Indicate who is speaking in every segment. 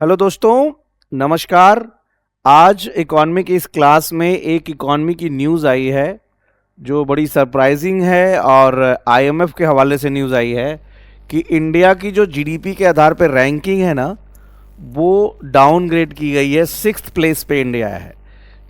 Speaker 1: Hello दोस्तों, नमस्कार। आज इकॉनमी की इस क्लास में एक इकॉनमी की न्यूज़ आई है जो बड़ी सरप्राइजिंग है और आईएमएफ के हवाले से न्यूज़ आई है कि इंडिया की जो जीडीपी के आधार पर रैंकिंग है ना, वो डाउनग्रेड की गई है। 6th प्लेस पे इंडिया है।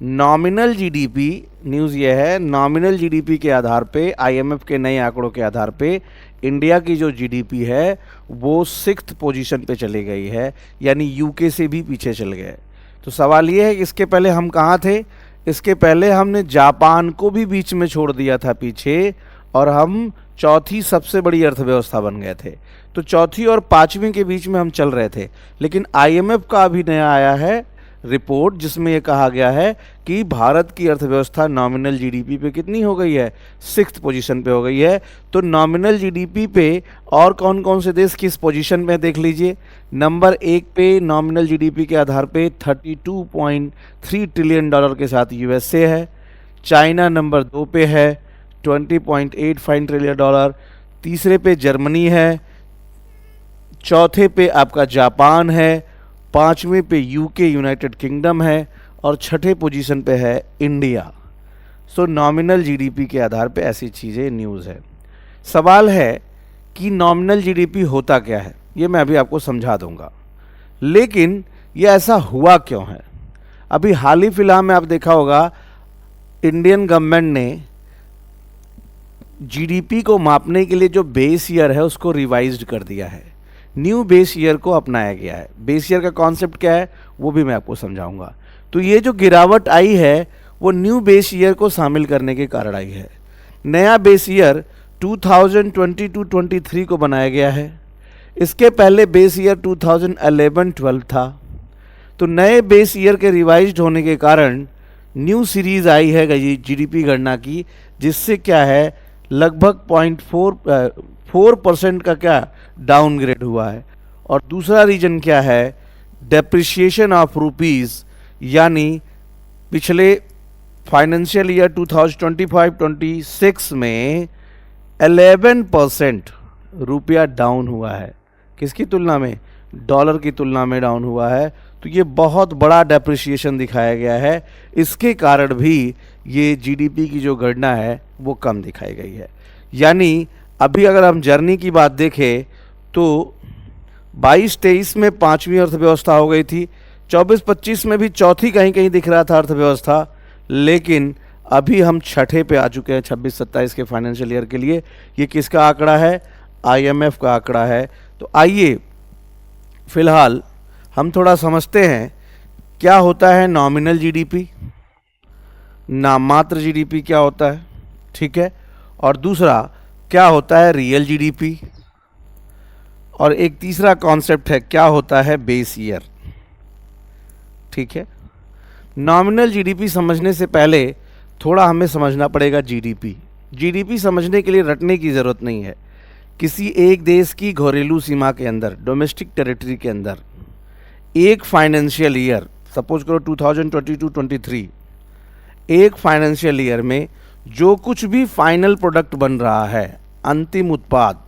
Speaker 1: नॉमिनल जीडीपी, न्यूज़ ये है, नॉमिनल जीडीपी के आधार पे, आईएमएफ के नए आंकड़ों के आधार पे इंडिया की जो जीडीपी है वो 6th पोजीशन पे चली गई है, यानी यूके से भी पीछे चल गए। तो सवाल ये है कि इसके पहले हम कहाँ थे। इसके पहले हमने जापान को भी बीच में छोड़ दिया था पीछे, और हम चौथी सबसे बड़ी अर्थव्यवस्था बन गए थे। तो चौथी और पांचवी के बीच में हम चल रहे थे। लेकिन आईएमएफ का अभी नया आया है रिपोर्ट, जिसमें यह कहा गया है कि भारत की अर्थव्यवस्था नॉमिनल जीडीपी पे कितनी हो गई है, 6th पोजीशन पे हो गई है। तो नॉमिनल जीडीपी पे और कौन कौन से देश किस पोजीशन में देख लीजिए। नंबर 1 पे नॉमिनल जीडीपी के आधार पे 32.3 ट्रिलियन डॉलर के साथ यूएसए है। चाइना नंबर 2 पे है 20.85 ट्रिलियन डॉलर। तीसरे पे जर्मनी है। चौथे पे आपका जापान है। पांचवें पे यूके यूनाइटेड किंगडम है। और छठे पोजीशन पे है इंडिया। सो नॉमिनल जीडीपी के आधार पे ऐसी चीज़ें न्यूज़ है। सवाल है कि नॉमिनल जीडीपी होता क्या है, ये मैं अभी आपको समझा दूंगा। लेकिन ये ऐसा हुआ क्यों है। अभी हाल ही फिलहाल में आप देखा होगा, इंडियन गवर्नमेंट ने जीडीपी को मापने के लिए जो बेस ईयर है उसको रिवाइज्ड कर दिया है। न्यू बेस ईयर को अपनाया गया है। बेस ईयर का कॉन्सेप्ट क्या है वो भी मैं आपको समझाऊंगा। तो ये जो गिरावट आई है वो न्यू बेस ईयर को शामिल करने के कारण आई है। नया बेस ईयर 2022-23 को बनाया गया है। इसके पहले बेस ईयर 2011-12 था। तो नए बेस ईयर के रिवाइज्ड होने के कारण न्यू सीरीज आई है जीडीपी गणना की, जिससे क्या है लगभग 0.4% का क्या डाउनग्रेड हुआ है। और दूसरा रीजन क्या है, डेप्रिसिएशन ऑफ रुपीज़, यानी पिछले फाइनेंशियल ईयर 2025-26 में 11% रुपया डाउन हुआ है। किसकी तुलना में, डॉलर की तुलना में डाउन हुआ है। तो ये बहुत बड़ा डेप्रिसिएशन दिखाया गया है। इसके कारण भी ये जीडीपी की जो गणना है वो कम दिखाई गई है। यानी अभी अगर हम जर्नी की बात देखें तो 22-23 में पांचवी अर्थव्यवस्था हो गई थी। 24-25 में भी चौथी कहीं कहीं दिख रहा था अर्थव्यवस्था, लेकिन अभी हम छठे पे आ चुके हैं 26-27 के फाइनेंशियल ईयर के लिए। ये किसका आंकड़ा है, आईएमएफ का आंकड़ा है। तो आइए फिलहाल हम थोड़ा समझते हैं क्या होता है नॉमिनल जीडीपी, नाममात्र जीडीपी क्या होता है, ठीक है। और दूसरा क्या होता है रियल जीडीपी, और एक तीसरा कॉन्सेप्ट है क्या होता है बेस ईयर, ठीक है। नॉमिनल जीडीपी समझने से पहले थोड़ा हमें समझना पड़ेगा जीडीपी। जीडीपी समझने के लिए रटने की ज़रूरत नहीं है। किसी एक देश की घरेलू सीमा के अंदर, डोमेस्टिक टेरिटरी के अंदर, एक फाइनेंशियल ईयर, सपोज करो 2022-23, एक फाइनेंशियल ईयर में जो कुछ भी फाइनल प्रोडक्ट बन रहा है, अंतिम उत्पाद,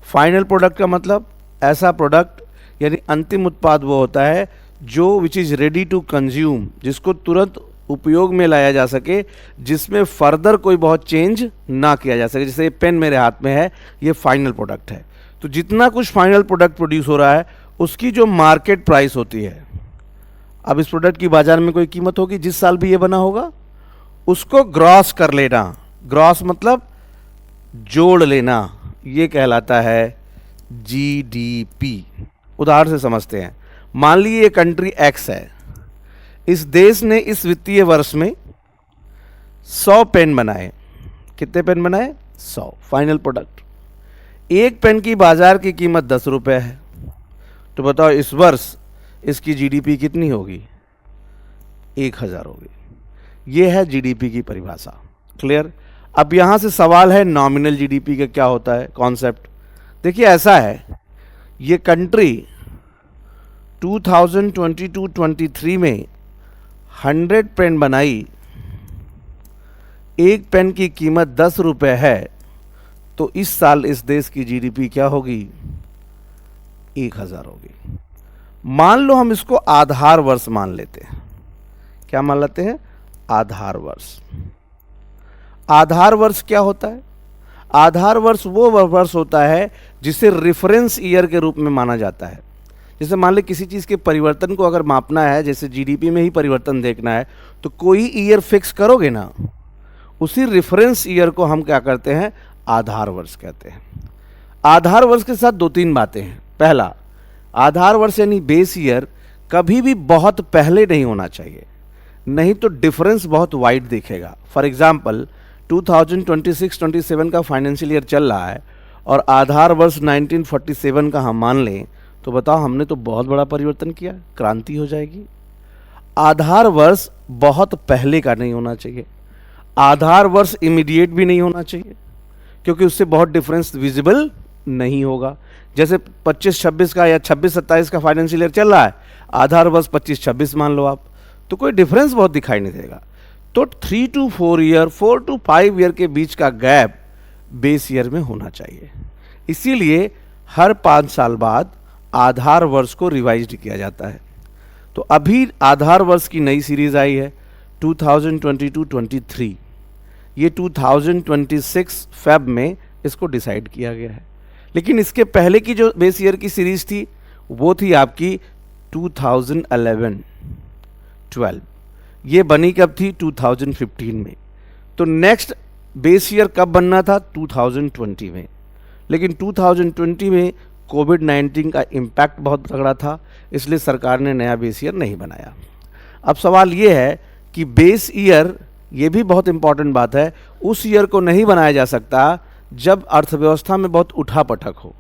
Speaker 1: फाइनल प्रोडक्ट का मतलब ऐसा प्रोडक्ट, यानी अंतिम उत्पाद वो होता है जो which is ready to consume, जिसको तुरंत उपयोग में लाया जा सके, जिसमें फर्दर कोई बहुत चेंज ना किया जा सके। जैसे ये पेन मेरे हाथ में है, ये फाइनल प्रोडक्ट है। तो जितना कुछ फाइनल प्रोडक्ट प्रोड्यूस हो रहा है उसकी जो मार्केट प्राइस होती है, अब इस प्रोडक्ट की बाजार में कोई कीमत होगी जिस साल भी ये बना होगा, उसको ग्रॉस कर लेना। ग्रॉस मतलब जोड़ लेना, ये कहलाता है जीडीपी। उदाहरण से समझते हैं। मान लीजिए ये कंट्री एक्स है। इस देश ने इस वित्तीय वर्ष में 100 पेन बनाए। कितने पेन बनाए, 100 फाइनल प्रोडक्ट। एक पेन की बाजार की कीमत 10 रुपये है। तो बताओ इस वर्ष इसकी जीडीपी कितनी होगी, 1000 होगी। ये है जीडीपी की परिभाषा। क्लियर। अब यहाँ से सवाल है नॉमिनल जीडीपी का क्या होता है कॉन्सेप्ट। देखिए ऐसा है, ये कंट्री 2022-23 में 100 पेन बनाई, एक पेन की कीमत 10 रुपये है। तो इस साल इस देश की जीडीपी क्या होगी, 1000 होगी। मान लो हम इसको आधार वर्ष मान लेते हैं। क्या मान लेते हैं? आधार वर्ष। आधार वर्ष क्या होता है? आधार वर्ष वो वर्ष होता है जिसे रेफरेंस ईयर के रूप में माना जाता है। जैसे मान लो किसी चीज़ के परिवर्तन को अगर मापना है, जैसे जीडीपी में ही परिवर्तन देखना है, तो कोई ईयर फिक्स करोगे ना, उसी रेफरेंस ईयर को हम क्या करते हैं? आधार वर्ष कहते हैं। आधार वर्ष के साथ दो तीन बातें हैं। पहला, आधार वर्ष यानी बेस ईयर कभी भी बहुत पहले नहीं होना चाहिए, नहीं तो डिफरेंस बहुत वाइड दिखेगा। फॉर एग्जाम्पल 2026-27 का फाइनेंशियल ईयर चल रहा है और आधार वर्ष 1947 का हम मान लें, तो बताओ हमने तो बहुत बड़ा परिवर्तन किया, क्रांति हो जाएगी। आधार वर्ष बहुत पहले का नहीं होना चाहिए, आधार वर्ष इमीडिएट भी नहीं होना चाहिए, क्योंकि उससे बहुत डिफरेंस विजिबल नहीं होगा। जैसे 25-26 का या 26-27 का फाइनेंशियल ईयर चल रहा है, आधार वर्ष 25-26 मान लो आप, तो कोई डिफरेंस बहुत दिखाई नहीं देगा। तो 3 to 4 ईयर, 4 to 5 ईयर के बीच का गैप बेस ईयर में होना चाहिए। इसीलिए हर 5 साल बाद आधार वर्ष को रिवाइज्ड किया जाता है। तो अभी आधार वर्ष की नई सीरीज आई है 2022-23, ये 2026 फेब में इसको डिसाइड किया गया है। लेकिन इसके पहले की जो बेस ईयर की सीरीज थी वो थी आपकी 2011-12, ये बनी कब थी? 2015 में। तो नेक्स्ट बेस ईयर कब बनना था? 2020 में। लेकिन 2020 में कोविड-19 का इम्पैक्ट बहुत तगड़ा था, इसलिए सरकार ने नया बेस ईयर नहीं बनाया। अब सवाल ये है कि बेस ईयर, ये भी बहुत इंपॉर्टेंट बात है, उस ईयर को नहीं बनाया जा सकता जब अर्थव्यवस्था में बहुत उठापटक हो,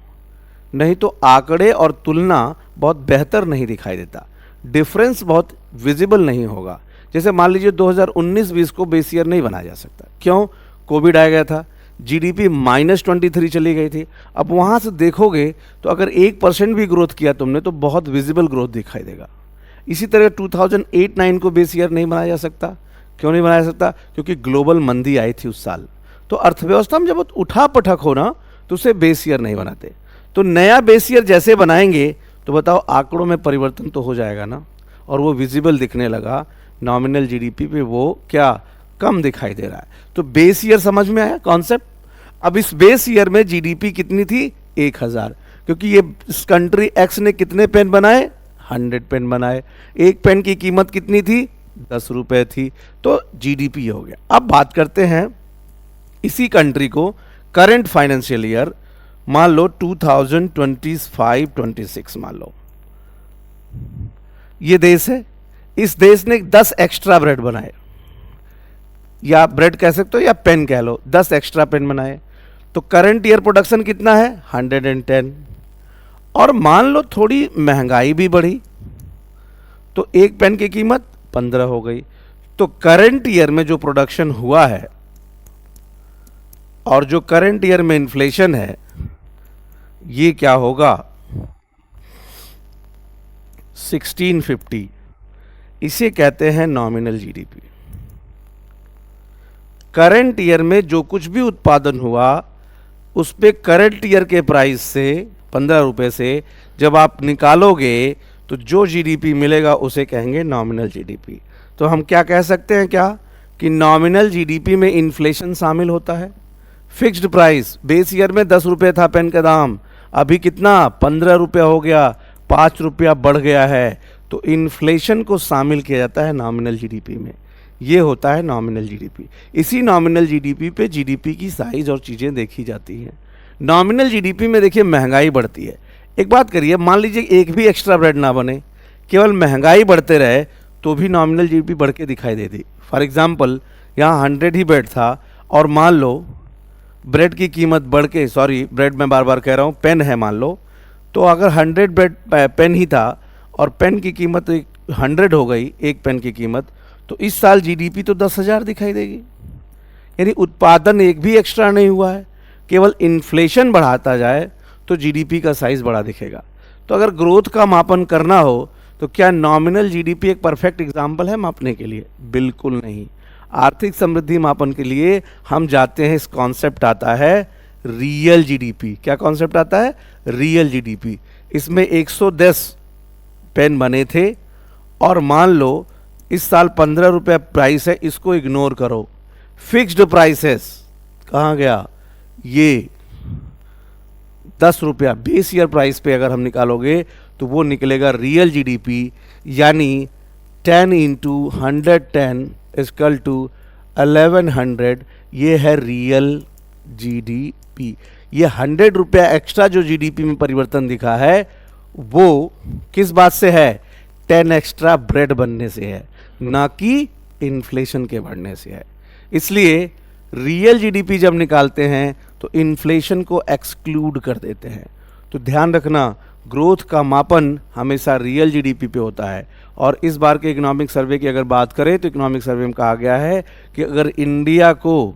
Speaker 1: नहीं तो आंकड़े और तुलना बहुत बेहतर नहीं दिखाई देता, डिफरेंस बहुत विजिबल नहीं होगा। जैसे मान लीजिए 2019-20 को बेस ईयर नहीं बनाया जा सकता। क्यों? कोविड आ गया था, जीडीपी -23 चली गई थी। अब वहाँ से देखोगे तो अगर 1% भी ग्रोथ किया तुमने तो बहुत विजिबल ग्रोथ दिखाई देगा। इसी तरह 2008-9 को बेस ईयर नहीं बनाया जा सकता। क्यों नहीं बनाया जा सकता? क्योंकि ग्लोबल मंदी आई थी उस साल। तो अर्थव्यवस्था में जब उठा पटक हो ना, तो उसे बेस ईयर नहीं बनाते। तो नया बेस ईयर जैसे बनाएंगे तो बताओ आंकड़ों में परिवर्तन तो हो जाएगा ना, और वो विजिबल दिखने लगा। नॉमिनल जीडीपी पे वो क्या कम दिखाई दे रहा है। तो बेस ईयर समझ में आया कॉन्सेप्ट? अब इस बेस ईयर में जीडीपी कितनी थी? 1000, क्योंकि ये इस कंट्री एक्स ने कितने पेन बनाए? 100 पेन बनाए। एक पेन की कीमत कितनी थी? 10 रुपये थी। तो जीडीपी हो गया। अब बात करते हैं इसी कंट्री को करंट फाइनेंशियल ईयर, मान लो 2025-26 मान लो, ये देश है। इस देश ने 10 एक्स्ट्रा ब्रेड बनाए, या ब्रेड कह सकते हो या पेन कह लो, 10 एक्स्ट्रा पेन बनाए। तो करंट ईयर प्रोडक्शन कितना है? 110। और मान लो थोड़ी महंगाई भी बढ़ी तो एक पेन की कीमत 15 हो गई। तो करंट ईयर में जो प्रोडक्शन हुआ है और जो करंट ईयर में इन्फ्लेशन है, ये क्या होगा? 1650। इसे कहते हैं नॉमिनल जीडीपी। करंट ईयर में जो कुछ भी उत्पादन हुआ उस पे करंट ईयर के प्राइस से 15 रुपये से जब आप निकालोगे तो जो जीडीपी मिलेगा उसे कहेंगे नॉमिनल जीडीपी। तो हम क्या कह सकते हैं क्या कि नॉमिनल जीडीपी में इन्फ्लेशन शामिल होता है। फिक्स्ड प्राइस बेस ईयर में 10 रुपये था पेन का दाम, अभी कितना 15 रुपया हो गया, 5 रुपया बढ़ गया है। तो इन्फ्लेशन को शामिल किया जाता है नॉमिनल जीडीपी में। ये होता है नॉमिनल जीडीपी। इसी नॉमिनल जीडीपी पे जीडीपी की साइज और चीज़ें देखी जाती हैं। नॉमिनल जीडीपी में देखिए महंगाई बढ़ती है। एक बात करिए, मान लीजिए एक भी एक्स्ट्रा ब्रेड ना बने, केवल महंगाई बढ़ते रहे तो भी नॉमिनल जीडीपी बढ़ के दिखाई देती। फॉर एग्जांपल यहाँ 100 ही ब्रेड था और मान लो ब्रेड की कीमत बढ़ के, सॉरी ब्रेड मैं बार बार कह रहा हूँ, पेन है मान लो, तो अगर 100 ब्रेड पेन ही था और पेन की कीमत 100 हो गई, एक पेन की कीमत, तो इस साल जीडीपी तो 10,000 दिखाई देगी। यानी उत्पादन एक भी एक्स्ट्रा नहीं हुआ है, केवल इन्फ्लेशन बढ़ाता जाए तो जीडीपी का साइज बड़ा दिखेगा। तो अगर ग्रोथ का मापन करना हो तो क्या नॉमिनल जीडीपी एक परफेक्ट एग्जाम्पल है मापने के लिए? बिल्कुल नहीं। आर्थिक समृद्धि मापन के लिए हम जाते हैं, इस कॉन्सेप्ट आता है रियल जीडीपी। क्या कॉन्सेप्ट आता है? Real GDP. इसमें 110 पेन बने थे। और मान लो इस साल 15 रुपये प्राइस है, इसको इग्नोर करो। फिक्स्ड प्राइसेस कहाँ गया, ये 10 रुपया बेस ईयर प्राइस पे अगर हम निकालोगे तो वो निकलेगा रियल जीडीपी, यानी 10 इंटू 110 इजकल टू 1100। ये है रियल जीडीपी। ये 100 रुपया एक्स्ट्रा जो जीडीपी में परिवर्तन दिखा है वो किस बात से है, 10 एक्स्ट्रा ब्रेड बनने से है, ना कि इन्फ्लेशन के बढ़ने से है। इसलिए रियल जीडीपी जब निकालते हैं तो इन्फ्लेशन को एक्सक्लूड कर देते हैं। तो ध्यान रखना, ग्रोथ का मापन हमेशा रियल जीडीपी पे होता है। और इस बार के इकोनॉमिक सर्वे की अगर बात करें तो इकोनॉमिक सर्वे में कहा गया है कि अगर इंडिया को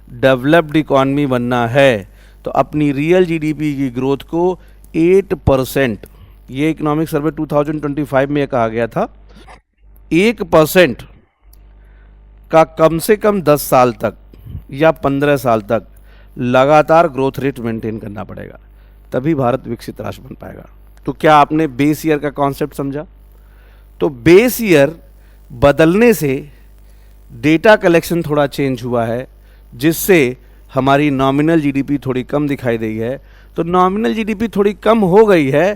Speaker 1: डेवलप्ड इकॉनमी बनना है तो अपनी रियल जीडीपी की ग्रोथ को 8%, ये इकोनॉमिक सर्वे 2025 में कहा गया था, 1% का कम से कम 10 साल तक या 15 साल तक लगातार ग्रोथ रेट मेंटेन करना पड़ेगा, तभी भारत विकसित राष्ट्र बन पाएगा। तो क्या आपने बेस ईयर का कॉन्सेप्ट समझा? तो बेस ईयर बदलने से डेटा कलेक्शन थोड़ा चेंज हुआ है, जिससे हमारी नॉमिनल जीडीपी थोड़ी कम दिखाई दी है। तो नॉमिनल जीडीपी थोड़ी कम हो गई है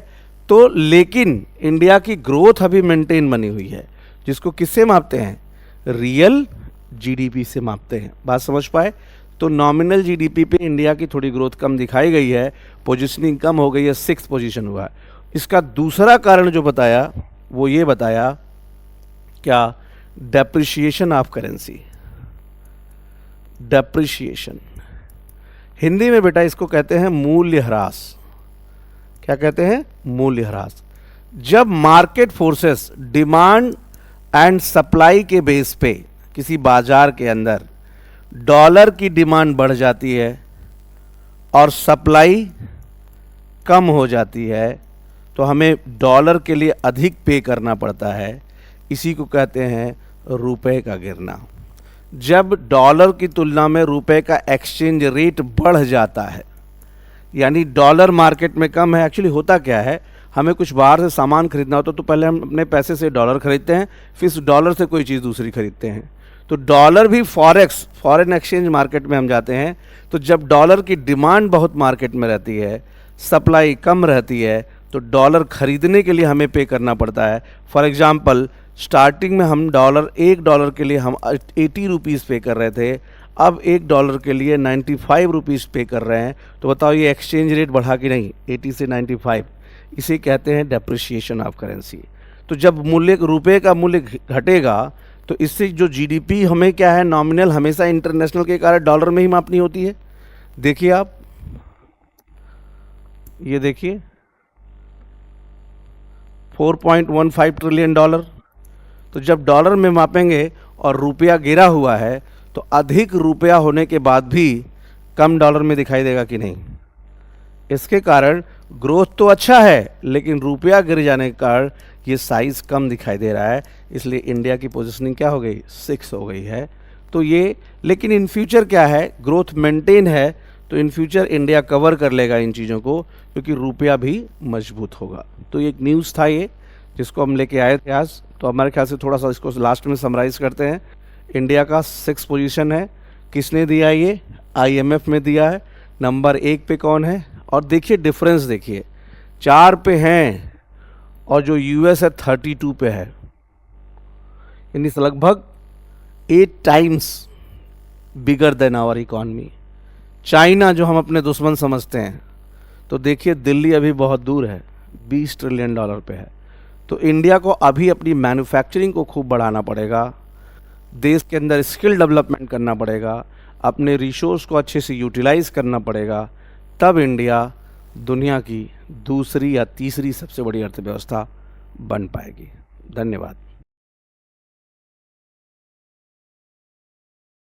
Speaker 1: तो, लेकिन इंडिया की ग्रोथ अभी मेंटेन बनी हुई है, जिसको किससे मापते हैं, रियल जीडीपी से मापते हैं। बात समझ पाए? तो नॉमिनल जीडीपी पे इंडिया की थोड़ी ग्रोथ कम दिखाई गई है, पोजीशनिंग कम हो गई है, 6th पोजीशन हुआ है। इसका दूसरा कारण जो बताया वो ये बताया, क्या, depreciation of currency. Depreciation Hindi में बेटा इसको कहते हैं मूल्यह्रास। क्या कहते हैं? मूल्यह्रास। जब market forces demand and supply के बेस पे किसी बाजार के अंदर डॉलर की डिमांड बढ़ जाती है और सप्लाई कम हो जाती है तो हमें डॉलर के लिए अधिक पे करना पड़ता है। इसी को कहते हैं रुपए का गिरना। जब डॉलर की तुलना में रुपए का एक्सचेंज रेट बढ़ जाता है, यानी डॉलर मार्केट में कम है। एक्चुअली होता क्या है, हमें कुछ बाहर से सामान खरीदना होता तो पहले हम अपने पैसे से डॉलर खरीदते हैं, फिर उस डॉलर से कोई चीज़ दूसरी खरीदते हैं। तो डॉलर भी फॉरेक्स, फॉरेन एक्सचेंज मार्केट में हम जाते हैं। तो जब डॉलर की डिमांड बहुत मार्केट में रहती है, सप्लाई कम रहती है, तो डॉलर खरीदने के लिए हमें पे करना पड़ता है। फॉर एग्जांपल, स्टार्टिंग में हम $1 के लिए हम 80 रुपीज़ पे कर रहे थे, अब $1 के लिए 95 रुपीज़ पे कर रहे हैं। तो बताओ ये एक्सचेंज रेट बढ़ा कि नहीं, 80 से 95। इसे कहते हैं डेप्रिशिएशन ऑफ करेंसी। तो जब मूल्य, रुपए का मूल्य घटेगा तो इससे जो जीडीपी हमें क्या है, नॉमिनल, हमेशा इंटरनेशनल के कारण डॉलर में ही मापनी होती है। देखिए आप, ये देखिए 4.15 ट्रिलियन डॉलर। तो जब डॉलर में मापेंगे और रुपया गिरा हुआ है तो अधिक रुपया होने के बाद भी कम डॉलर में दिखाई देगा कि नहीं। इसके कारण ग्रोथ तो अच्छा है, लेकिन रुपया गिर जाने के कारण ये साइज़ कम दिखाई दे रहा है। इसलिए इंडिया की पोजीशनिंग क्या हो गई, 6 हो गई है। तो ये, लेकिन इन फ्यूचर क्या है, ग्रोथ मेंटेन है, तो इन फ्यूचर इंडिया कवर कर लेगा इन चीज़ों को, क्योंकि रुपया भी मजबूत होगा। तो ये एक न्यूज़ था ये, जिसको हम लेके आए थे आज। तो हमारे ख्याल से थोड़ा सा इसको लास्ट में समराइज़ करते हैं। इंडिया का 6 पोजीशन है, किसने दिया ये, IMF में दिया है। नंबर 1 पे कौन है, और देखिए डिफरेंस देखिए, 4 पे हैं और जो US है 32 पे है, यानी लगभग 8 times bigger than our economy. China जो हम अपने दुश्मन समझते हैं, तो देखिए दिल्ली अभी बहुत दूर है, $20 ट्रिलियन पे है। तो इंडिया को अभी अपनी मैन्युफैक्चरिंग को खूब बढ़ाना पड़ेगा, देश के अंदर स्किल डेवलपमेंट करना पड़ेगा, अपने रिसोर्स को अच्छे से यूटिलाइज करना पड़ेगा, तब इंडिया दुनिया की दूसरी या तीसरी सबसे बड़ी अर्थव्यवस्था बन पाएगी। धन्यवाद।